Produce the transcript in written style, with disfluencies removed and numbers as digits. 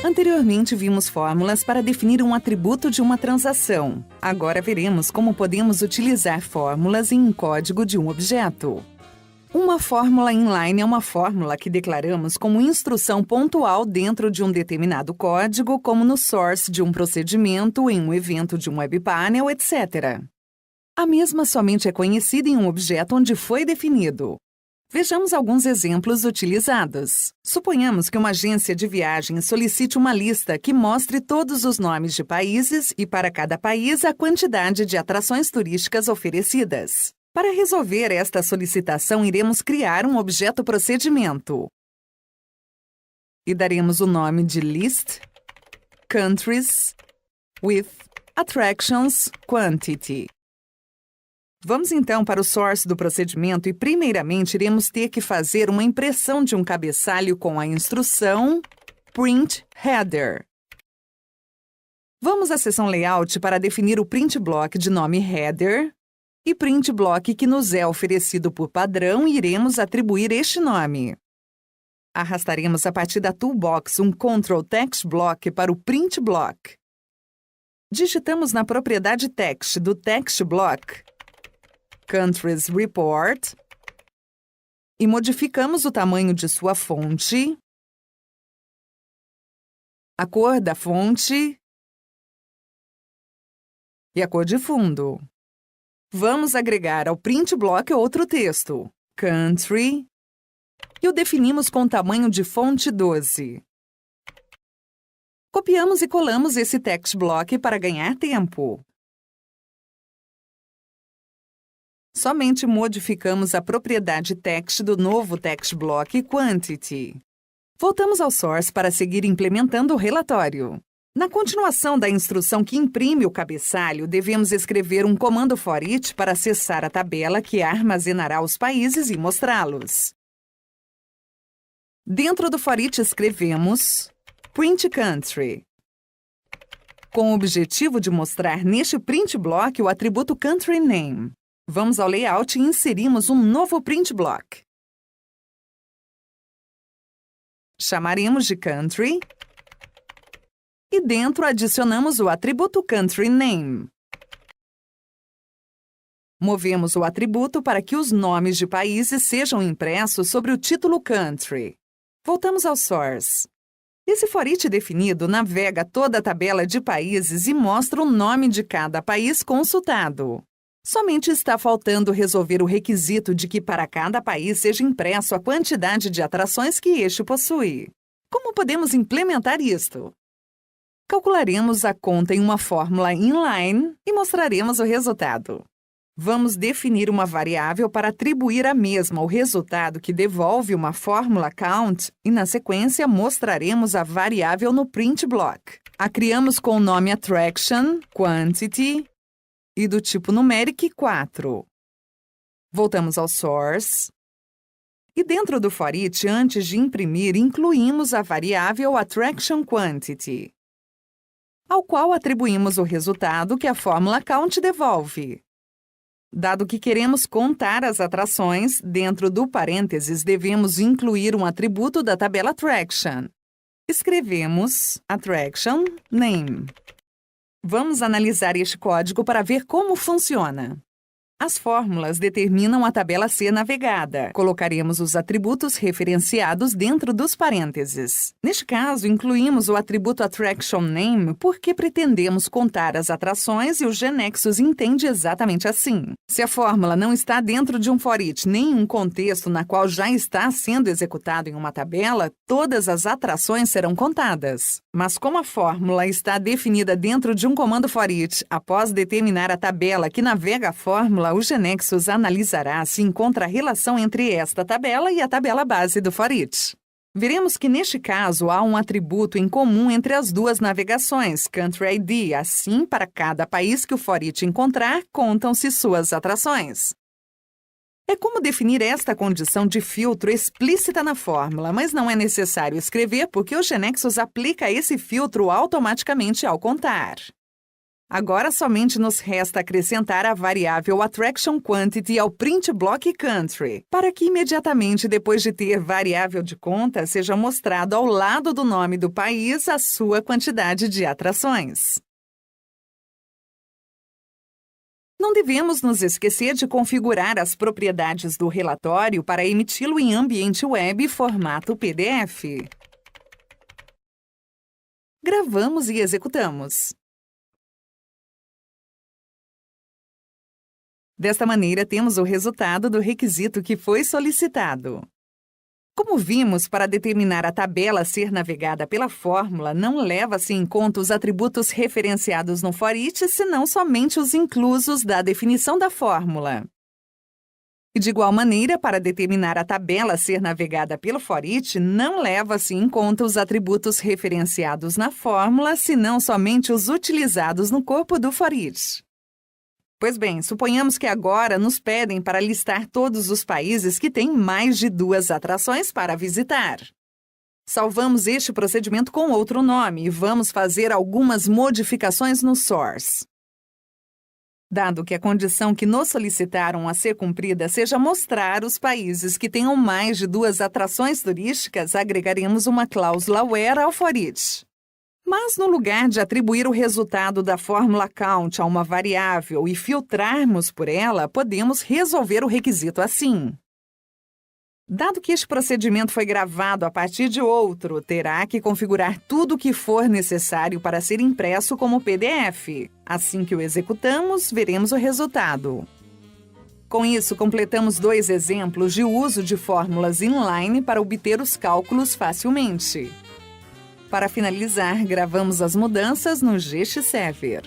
Anteriormente vimos fórmulas para definir um atributo de uma transação. Agora veremos como podemos utilizar fórmulas em um código de um objeto. Uma fórmula inline é uma fórmula que declaramos como instrução pontual dentro de um determinado código, como no source de um procedimento, em um evento de um web panel, etc. A mesma somente é conhecida em um objeto onde foi definido. Vejamos alguns exemplos utilizados. Suponhamos que uma agência de viagens solicite uma lista que mostre todos os nomes de países e, para cada país, a quantidade de atrações turísticas oferecidas. Para resolver esta solicitação, iremos criar um objeto procedimento e daremos o nome de list countries with attractions quantity. Vamos então para o source do procedimento e, primeiramente, iremos ter que fazer uma impressão de um cabeçalho com a instrução print header. Vamos à seção layout para definir o print block de nome header e print block que nos é oferecido por padrão e iremos atribuir este nome. Arrastaremos a partir da toolbox um Ctrl Text Block para o print block. Digitamos na propriedade text do text block Countries Report e modificamos o tamanho de sua fonte, a cor da fonte e a cor de fundo. Vamos agregar ao print block outro texto, country, e o definimos com tamanho de fonte 12. Copiamos e colamos esse text block para ganhar tempo. Somente modificamos a propriedade text do novo text block quantity. Voltamos ao source para seguir implementando o relatório. Na continuação da instrução que imprime o cabeçalho, devemos escrever um comando for each para acessar a tabela que armazenará os países e mostrá-los. Dentro do for each escrevemos print country, com o objetivo de mostrar neste print block o atributo country name. Vamos ao layout e inserimos um novo print block. Chamaremos de country e dentro adicionamos o atributo country name. Movemos o atributo para que os nomes de países sejam impressos sobre o título country. Voltamos ao source. Esse for each definido navega toda a tabela de países e mostra o nome de cada país consultado. Somente está faltando resolver o requisito de que para cada país seja impresso a quantidade de atrações que este possui. Como podemos implementar isto? Calcularemos a conta em uma fórmula inline e mostraremos o resultado. Vamos definir uma variável para atribuir à mesma o resultado que devolve uma fórmula count e, na sequência, mostraremos a variável no print block. A criamos com o nome attraction quantity e do tipo numeric 4. Voltamos ao source. E dentro do for each, antes de imprimir, incluímos a variável attraction quantity, ao qual atribuímos o resultado que a fórmula count devolve. Dado que queremos contar as atrações, dentro do parênteses devemos incluir um atributo da tabela attraction. Escrevemos attraction name. Vamos analisar este código para ver como funciona. As fórmulas determinam a tabela a ser navegada. Colocaremos os atributos referenciados dentro dos parênteses. Neste caso, incluímos o atributo attraction name porque pretendemos contar as atrações e o GNexus entende exatamente assim. Se a fórmula não está dentro de um for each nem em um contexto na qual já está sendo executado em uma tabela, todas as atrações serão contadas. Mas como a fórmula está definida dentro de um comando for each, após determinar a tabela que navega a fórmula, o GNexus analisará se encontra relação entre esta tabela e a tabela base do for each. Veremos que, neste caso, há um atributo em comum entre as duas navegações, Country ID. Assim, para cada país que o for each encontrar, contam-se suas atrações. É como definir esta condição de filtro explícita na fórmula, mas não é necessário escrever porque o GNexus aplica esse filtro automaticamente ao contar. Agora somente nos resta acrescentar a variável Attraction Quantity ao Print Block Country, para que imediatamente depois de ter variável de conta, seja mostrado ao lado do nome do país a sua quantidade de atrações. Não devemos nos esquecer de configurar as propriedades do relatório para emiti-lo em ambiente web formato PDF. Gravamos e executamos. Desta maneira, temos o resultado do requisito que foi solicitado. Como vimos, para determinar a tabela a ser navegada pela fórmula, não leva-se em conta os atributos referenciados no for each, senão somente os inclusos da definição da fórmula. E de igual maneira, para determinar a tabela a ser navegada pelo for each, não leva-se em conta os atributos referenciados na fórmula, senão somente os utilizados no corpo do for each. Pois bem, suponhamos que agora nos pedem para listar todos os países que têm mais de 2 atrações para visitar. Salvamos este procedimento com outro nome e vamos fazer algumas modificações no source. Dado que a condição que nos solicitaram a ser cumprida seja mostrar os países que tenham mais de 2 atrações turísticas, agregaremos uma cláusula where ao for each. Mas, no lugar de atribuir o resultado da fórmula count a uma variável e filtrarmos por ela, podemos resolver o requisito assim. Dado que este procedimento foi gravado a partir de outro, terá que configurar tudo o que for necessário para ser impresso como PDF. Assim que o executamos, veremos o resultado. Com isso, completamos 2 exemplos de uso de fórmulas inline para obter os cálculos facilmente. Para finalizar, gravamos as mudanças no GXServer.